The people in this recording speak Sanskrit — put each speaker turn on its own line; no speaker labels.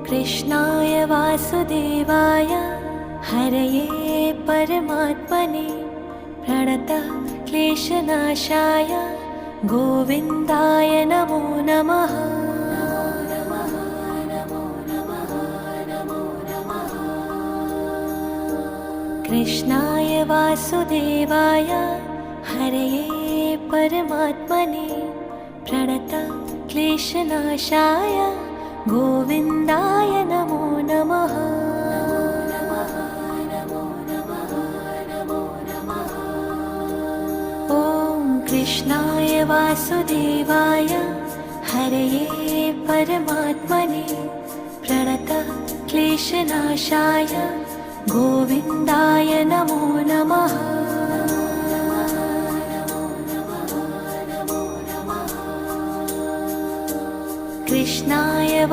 कृष्णाय वासुदेवाय हरये परमात्मने प्रणतः क्लेशनाशाय गोविन्दाय नमो नमः। कृष्णाय वासुदेवाय हरये परमात्मने प्रणतः क्लेशनाशाय गोविन्दाय नमो नमः। ॐ कृष्णाय वासुदेवाय हरये परमात्मने प्रणतः क्लेशनाशाय गोविन्दाय नमो नमः। कृष्णाय